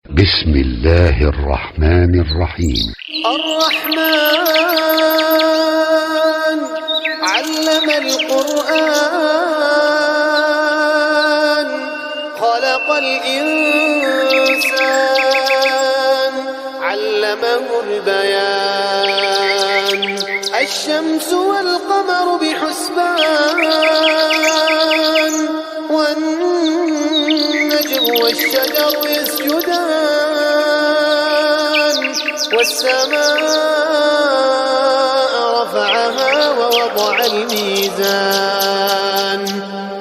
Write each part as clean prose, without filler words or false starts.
بسم الله الرحمن الرحيم. الرحمن علم القرآن خلق الإنسان علمه البيان الشمس والقمر بحسبان والنجم والشجر يسجدان والسماء رفعها ووضع الميزان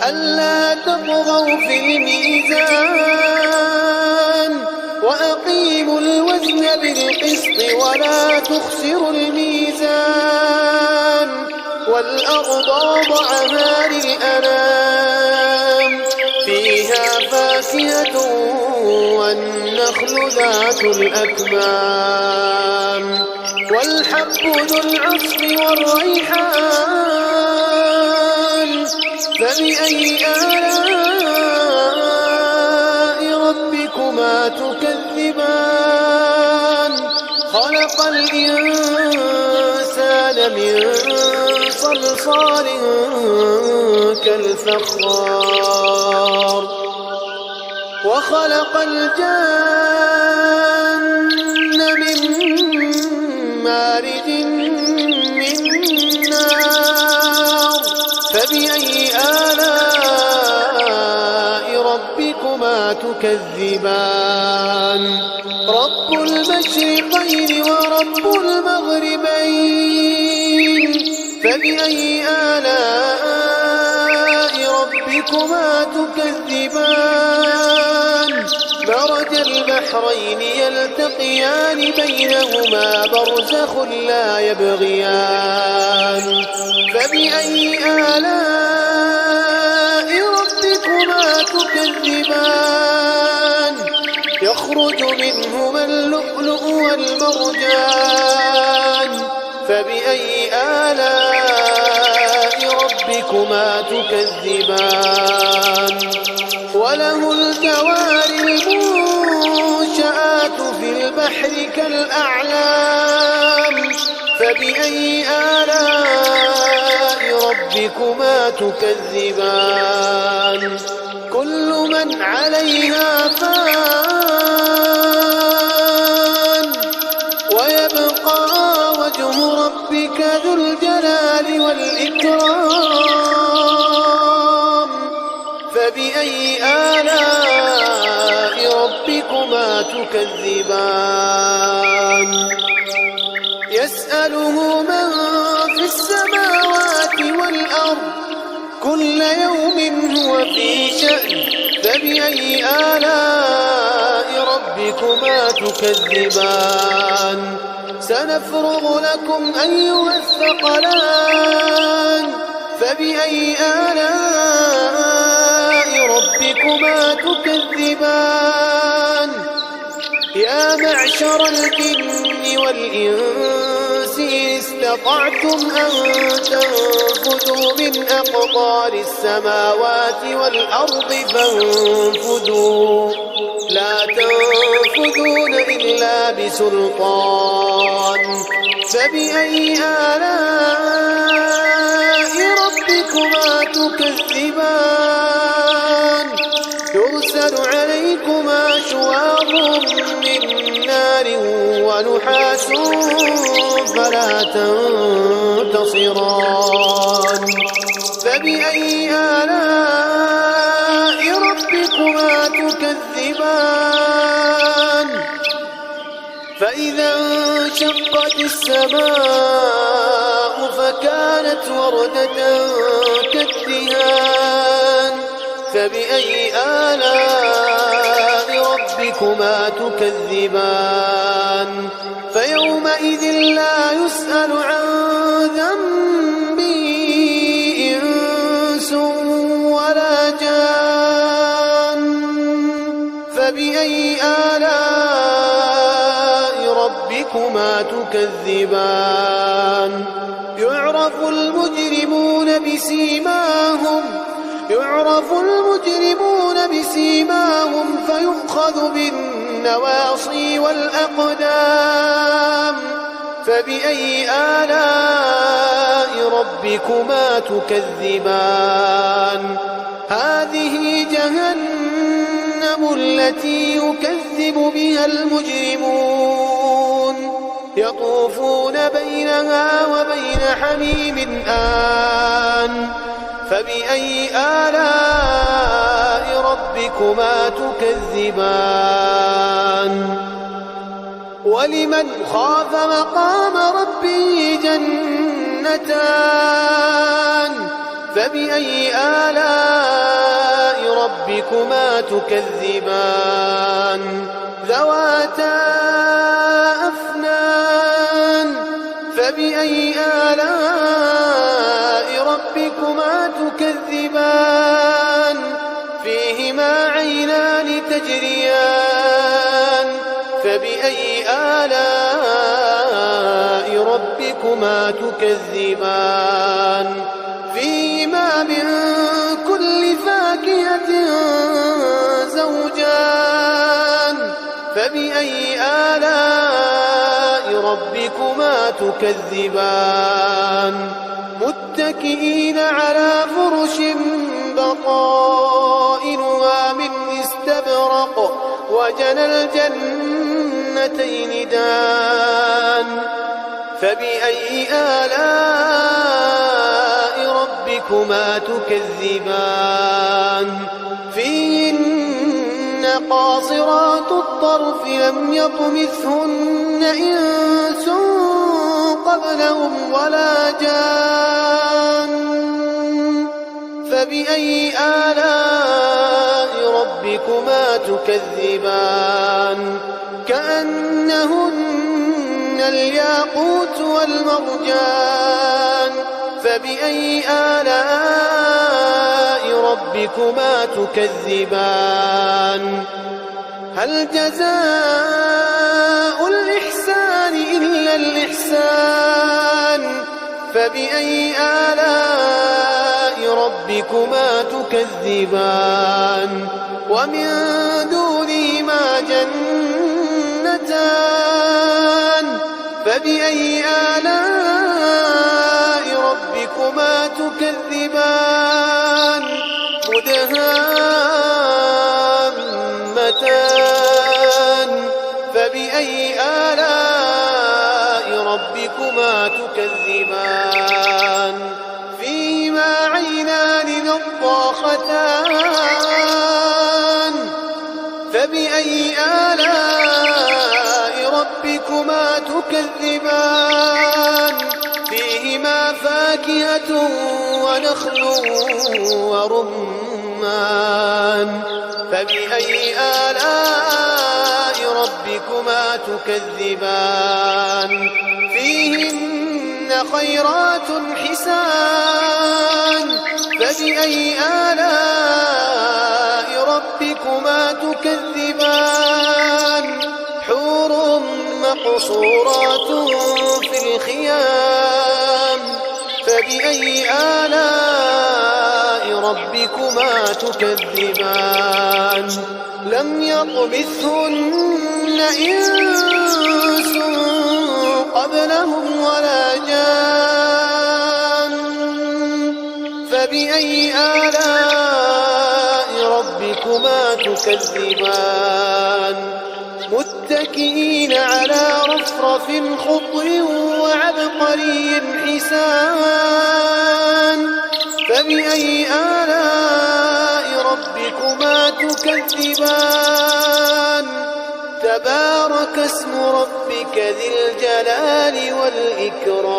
ألا تطغوا في الميزان وأقيموا الوزن بالقسط ولا تخسروا الميزان والأرض وضعها للأنام فيها فاكهة والنخل ذات الأكمام والحب ذو العصف والريحان فبأي آلاء ربكما تكذبان خلق الإنسان من صلصال كالفخار وخلق الجن من مارج من نار فبأي آلاء ربكما تكذبان رب المشرقين ورب المغربين فبأي آلاء ربكما تكذبان مرج البحرين يلتقيان بينهما برزخ لا يبغيان فبأي آلاء ربكما تكذبان يخرج منهما اللؤلؤ والمرجان فبأي آلاء ربكما تكذبان وله الجوار المنشآت في البحر كالأعلام فبأي آلاء ربكما تكذبان كل من عليها فان ويبقى وجه ربك ذو الجلال والإكرام فبأي آلاء ربكما تكذبان يسأله من في السماوات والأرض كل يوم هو في شأن فبأي آلاء ربكما تكذبان سنفرغ لكم أيها الثقلان فبأي آلاء ربكما تكذبان يا معشر الجن والإنس إن استطعتم أن تنفذوا من أقطار السماوات والأرض فانفذوا لا تنفذون إلا بسلطان فبأي آلاء ربكما تكذبان يرسل عليكما شواظ من نار ونحاس فلا تنتصران فبأي آلاء ربكما تكذبان فإذا انشقت السماء فكانت وردة كالدهان فبأي آلاء ربكما تكذبان فيومئذ لا يسأل عن ذنبه إنس ولا جان فبأي آلاء ربكما تكذبان يعرف المجرمون بسيماهم فيؤخذ بالنار النواصي والأقدام فبأي آلاء ربكما تكذبان هذه جهنم التي يكذب بها المجرمون يطوفون بينها وبين حميم آن فبأي آلاء ربكما تكذبان ولمن خاف مقام ربه جنتان فبأي آلاء ربكما تكذبان ذواتا أفنان فبأي آلاء ربكما تكذبان فيهما عينان تجريان فبأي آلاء ربكما تكذبان فيهما من كل فاكهة زوجان فبأي آلاء ربكما تكذبان متكئين على فرش بطائنها من استبرق وجنى الجنتين دان فبأي آلاء ربكما تكذبان فيهن قاصرات الطرف لم يطمثهن إنس قبلهم ولا جان فبأي آلاء ربكما تكذبان كأنهن الياقوت والمرجان فبأي آلاء ربكما تكذبان هل جزاء الإحسان إلا الإحسان فبأي آلاء ربكما تكذبان ومن دونهما جنتان فبأي آلاء ربكما تكذبان مدهامتان فبأي آلاء ربكما تكذبان فيهما عينان نضاختان فبأي آلاء ربكما تكذبان فيهما فاكهة ونخل ورمان فبأي آلاء ربكما تكذبان فيهن خيرات حسان فبأي آلاء ربكما تكذبان حور مقصورات في الخيام فبأي آلاء ربكما تكذبان لم يطمثهن إنس قبلهم ولا جان فبأي آلاء ربكما تكذبان متكئين على رفرف خضر وعبقري حسان فبأي آلاء ربكما تكذبان تبارك اسم ربك ذي الجلال والإكرام